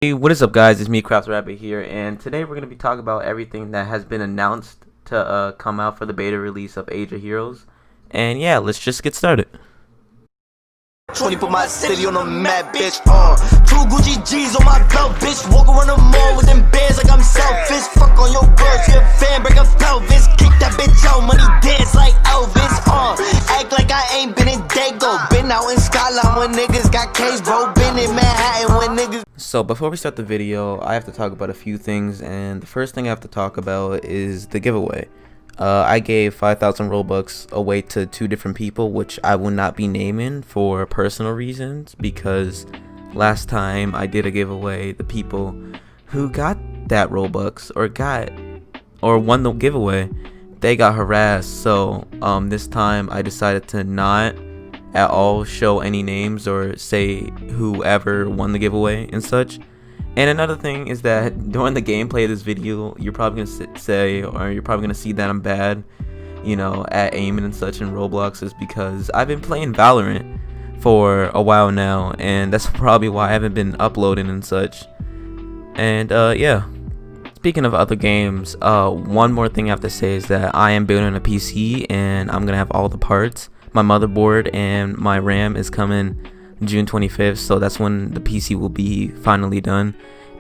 Hey, what is up, guys? It's me, Crafts Rabbit here, and today we're going to be talking about everything that has been announced to come out for the beta release of Age of Heroes. And yeah, let's just get started. 20 put my city on the map, bitch. Two Gucci G's on my belt, bitch. Walk around the mall with them bands like I'm selfish. Fuck on your girl, she a fan, break a pelvis. Kick that bitch out, money dance like Elvis. Act like I ain't been in Dago. Been out in Scotland when niggas got case, bro. Been in Manhattan when niggas. So before we start the video, I have to talk about a few things, and the first thing I have to talk about is the giveaway. I gave 5,000 Robux away to 2 different people, which I will not be naming for personal reasons, because last time I did a giveaway, the people who got that Robux or won the giveaway, they got harassed. So this time I decided to not at all show any names or say whoever won the giveaway and such. And another thing is that during the gameplay of this video, you're probably gonna see that I'm bad, at aiming and such in Roblox, is because I've been playing Valorant for a while now, and that's probably why I haven't been uploading and such. And yeah, speaking of other games, one more thing I have to say is that I am building a PC, and I'm gonna have all the parts. My motherboard and my RAM is coming June 25th, so that's when the PC will be finally done,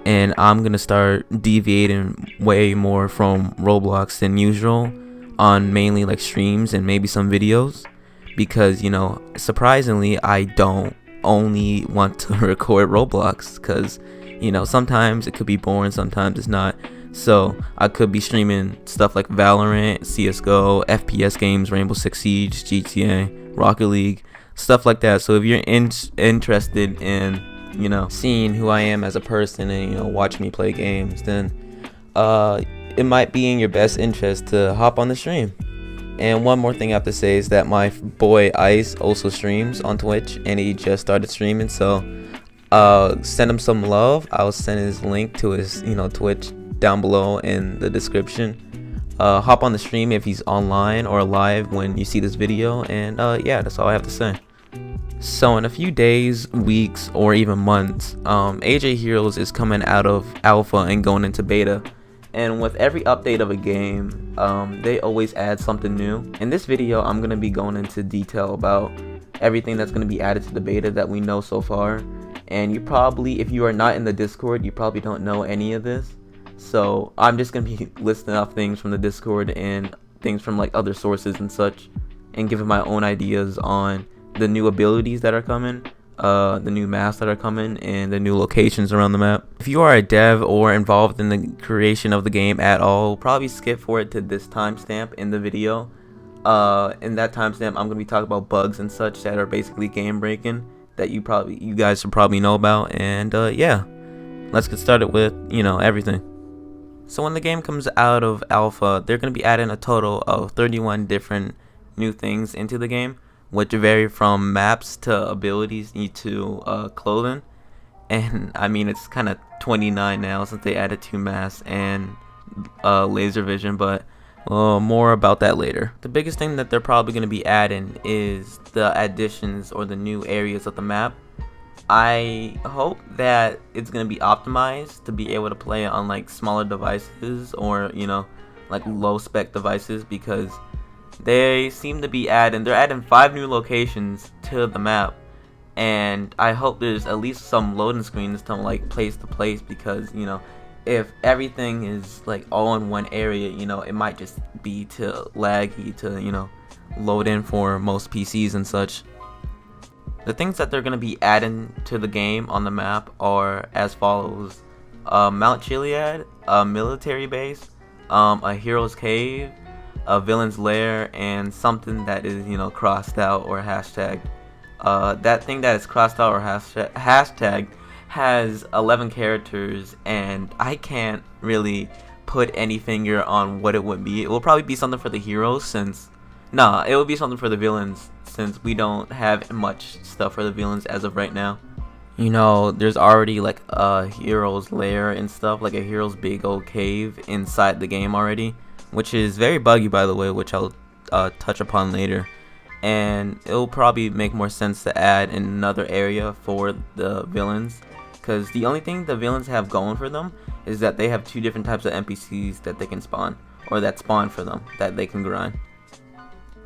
and I'm gonna start deviating way more from Roblox than usual on mainly like streams and maybe some videos, because surprisingly I don't only want to record Roblox, because sometimes it could be boring, sometimes it's not. So I could be streaming stuff like Valorant, CSGO, FPS games, Rainbow Six Siege, GTA, Rocket League, stuff like that. So if you're interested in seeing who I am as a person and watch me play games, then it might be in your best interest to hop on the stream. And one more thing I have to say is that my boy Ice also streams on Twitch, and he just started streaming, so send him some love. I'll send his link to his Twitch down below in the description. Hop on the stream if he's online or live when you see this video, and yeah, that's all I have to say. So in a few days, weeks, or even months, Age of Heroes is coming out of alpha and going into beta, and with every update of a game, they always add something new. In this video, I'm going to be going into detail about everything that's going to be added to the beta that we know so far, and you probably, if you are not in the Discord, you probably don't know any of this. So I'm just going to be listing off things from the Discord and things from like other sources and such, and giving my own ideas on the new abilities that are coming, the new maps that are coming, and the new locations around the map. If you are a dev or involved in the creation of the game at all, probably skip forward to this timestamp in the video. In that timestamp, I'm going to be talking about bugs and such that are basically game breaking that you guys should probably know about. And yeah, let's get started with everything. So when the game comes out of alpha, they're going to be adding a total of 31 different new things into the game, which vary from maps to abilities to clothing. And I mean, it's kind of 29 now since they added 2 masks and laser vision, but more about that later. The biggest thing that they're probably going to be adding is the additions or the new areas of the map. I hope that it's going to be optimized to be able to play on like smaller devices or like low spec devices, because they seem to be they're adding 5 new locations to the map, and I hope there's at least some loading screens to like place to place, because if everything is like all in one area, it might just be too laggy to load in for most PCs and such. The things that they're going to be adding to the game on the map are as follows: Mount Chiliad, a military base, a hero's cave, a villain's lair, and something that is crossed out or hashtagged. That thing that is crossed out or hashtagged has 11 characters, and I can't really put any finger on what it would be. It will probably be something for the heroes, it would be something for the villains, since we don't have much stuff for the villains as of right now. There's already like a hero's lair and stuff, like a hero's big old cave inside the game already, which is very buggy, by the way, which I'll touch upon later. And it'll probably make more sense to add another area for the villains, because the only thing the villains have going for them is that they have 2 different types of NPCs that they can spawn, or that spawn for them, that they can grind.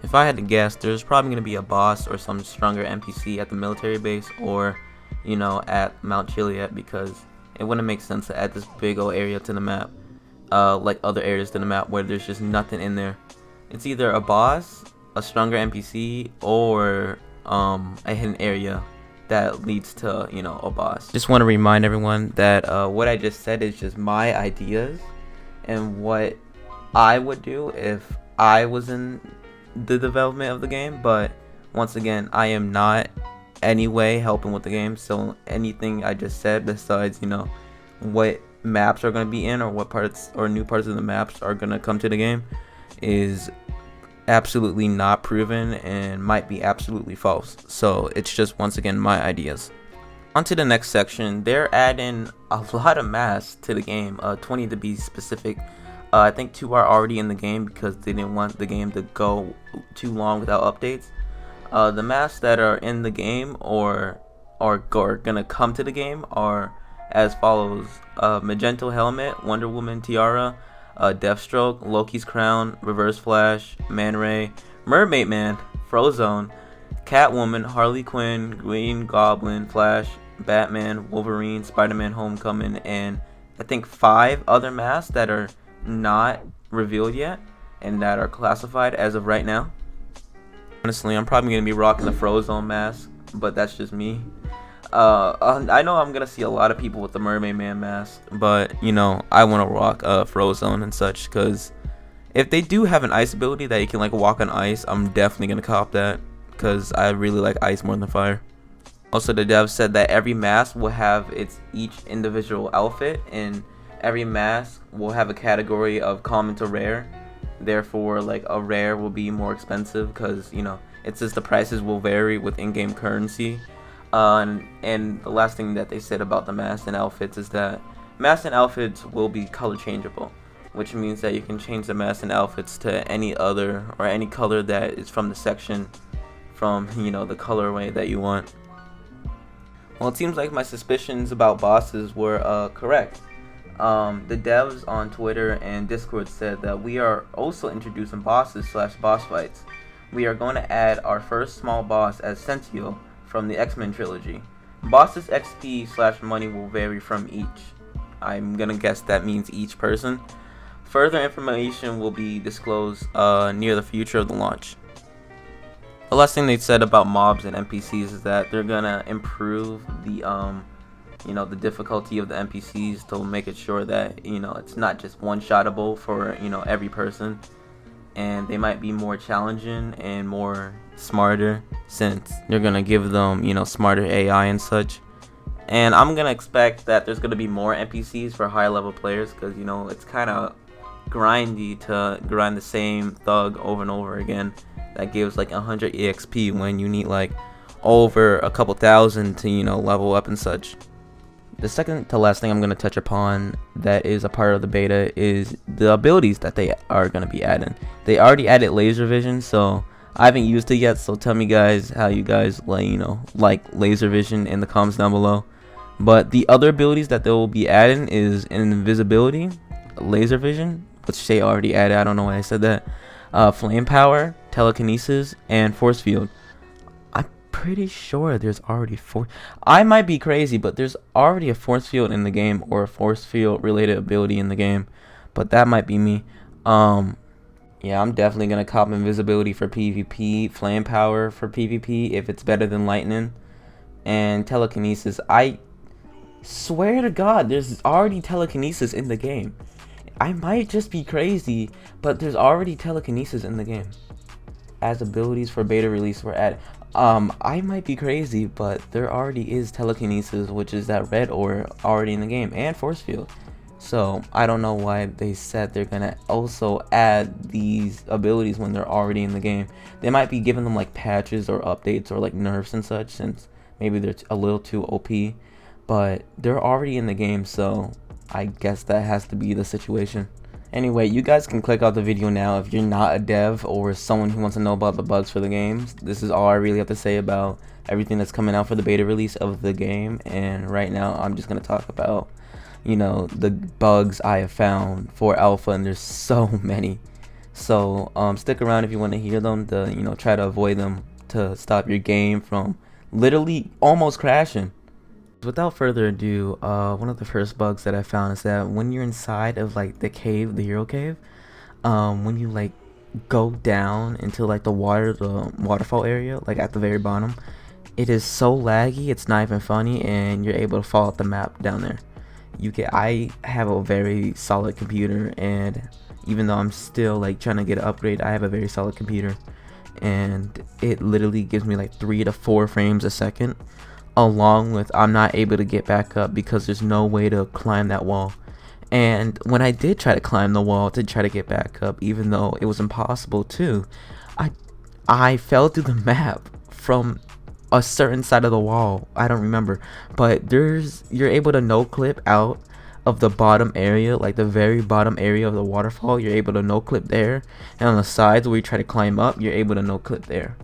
If I had to guess, there's probably going to be a boss or some stronger NPC at the military base, or, you know, at Mount Chiliad, because it wouldn't make sense to add this big old area to the map, like other areas to the map where there's just nothing in there. It's either a boss, a stronger NPC, or a hidden area that leads to, you know, a boss. Just want to remind everyone that what I just said is just my ideas and what I would do if I was in the development of the game, but once again, I am not anyway helping with the game, so anything I just said besides, you know, what maps are going to be in, or what parts or new parts of the maps are going to come to the game, is absolutely not proven and might be absolutely false. So it's just, once again, my ideas. On to the next section. They're adding a lot of masks to the game, 20 to be specific. I think 2 are already in the game because they didn't want the game to go too long without updates. The masks that are in the game or gonna come to the game are as follows: Magento helmet, Wonder Woman tiara, Deathstroke, Loki's crown, Reverse Flash, Man Ray, Mermaid Man, Frozone, Catwoman, Harley Quinn, Green Goblin, Flash, Batman, Wolverine, Spider-Man Homecoming, and I think 5 other masks that are not revealed yet and that are classified as of right now. Honestly, I'm probably going to be rocking the Frozone mask, but that's just me. I know I'm gonna see a lot of people with the Mermaid Man mask, but you know, I want to rock Frozone and such, because if they do have an ice ability that you can like walk on ice, I'm definitely gonna cop that, because I really like ice more than fire. Also, the devs said that every mask will have its each individual outfit, and every mask will have a category of common to rare. Therefore, like a rare will be more expensive, because you know, it says the prices will vary with in-game currency. And the last thing that they said about the masks and outfits is that masks and outfits will be color changeable, which means that you can change the masks and outfits to any other or any color that is from the section, from, you know, the colorway that you want. Well, it seems like my suspicions about bosses were correct. The devs on Twitter and Discord said that we are also introducing bosses / boss fights. We are going to add our first small boss as Sentio from the X-Men trilogy. Bosses XP / money will vary from each. I'm gonna guess that means each person. Further information will be disclosed near the future of the launch. The last thing they said about mobs and NPCs is that they're gonna improve the you know, the difficulty of the NPCs to make it sure that, you know, it's not just one-shottable for, you know, every person, and they might be more challenging and more smarter, since they're gonna give them, you know, smarter AI and such. And I'm gonna expect that there's gonna be more NPCs for high level players, because you know, it's kind of grindy to grind the same thug over and over again that gives like 100 EXP when you need like over a couple thousand to, you know, level up and such. The second to last thing I'm going to touch upon that is a part of the beta is the abilities that they are going to be adding. They already added laser vision, so I haven't used it yet, so tell me guys how you guys like laser vision in the comments down below. But the other abilities that they will be adding is invisibility, laser vision, which they already added, I don't know why I said that, flame power, telekinesis, and force field. Pretty sure there's already I might be crazy, but there's already a force field in the game, or a force field related ability in the game, but that might be me. Yeah, I'm definitely gonna cop invisibility for PvP, flame power for PvP if it's better than lightning, and telekinesis. I swear to God, there's already telekinesis in the game. I might just be crazy, but there's already telekinesis in the game. As abilities for beta release were added. I might be crazy, but there already is telekinesis, which is that red ore already in the game, and force field. So I don't know why they said they're gonna also add these abilities when they're already in the game. They might be giving them like patches or updates or like nerfs and such, since maybe they're a little too OP, but they're already in the game, so I guess that has to be the situation. Anyway, you guys can click out the video now if you're not a dev or someone who wants to know about the bugs for the games. This is all I really have to say about everything that's coming out for the beta release of the game, and right now I'm just going to talk about, you know, the bugs I have found for alpha, and there's so many. So stick around if you want to hear them, to, you know, try to avoid them to stop your game from literally almost crashing. Without further ado, one of the first bugs that I found is that when you're inside of like the cave, the hero cave, when you like go down into like the waterfall area, like at the very bottom, it is so laggy, it's not even funny, and you're able to fall off the map down there. I have a very solid computer, and even though I'm still like trying to get an upgrade, I have a very solid computer, and it literally gives me like 3 to 4 frames a second, along with I'm not able to get back up because there's no way to climb that wall. And when I did try to climb the wall to try to get back up, even though it was impossible to, I fell through the map from a certain side of the wall. I don't remember, but you're able to no clip out of the bottom area, like the very bottom area of the waterfall. You're able to no clip there, and on the sides where you try to climb up, you're able to no clip there.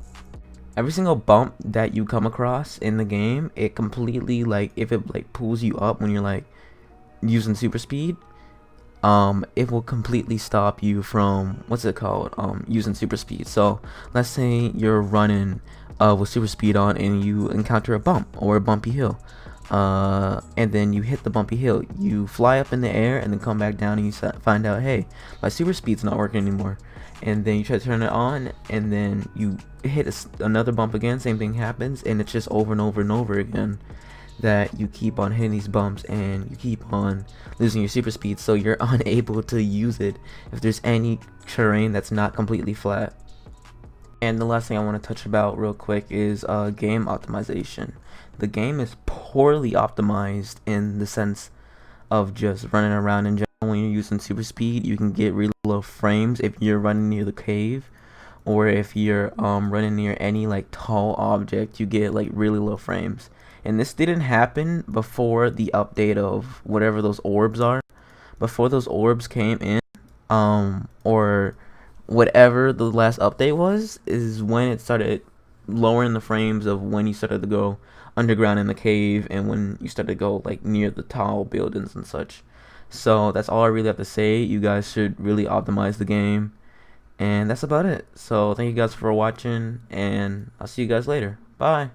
Every single bump that you come across in the game, it completely, like, if it like pulls you up when you're like using super speed, it will completely stop you from, what's it called, using super speed. So let's say you're running with super speed on and you encounter a bump or a bumpy hill, and then you hit the bumpy hill, you fly up in the air and then come back down, and you find out, hey, my super speed's not working anymore. And then you try to turn it on, and then you hit another bump again, same thing happens, and it's just over and over and over again that you keep on hitting these bumps and you keep on losing your super speed, so you're unable to use it if there's any terrain that's not completely flat. And the last thing I want to touch about real quick is game optimization. The game is poorly optimized in the sense of just running around in general. When you're using super speed, you can get really low frames if you're running near the cave, or if you're running near any like tall object, you get like really low frames. And this didn't happen before the update of whatever those orbs are. Before those orbs came in, or whatever the last update was, is when it started lowering the frames of when you started to go underground in the cave and when you started to go like near the tall buildings and such. So that's all I really have to say. You guys should really optimize the game, and that's about it. So thank you guys for watching, and I'll see you guys later. Bye.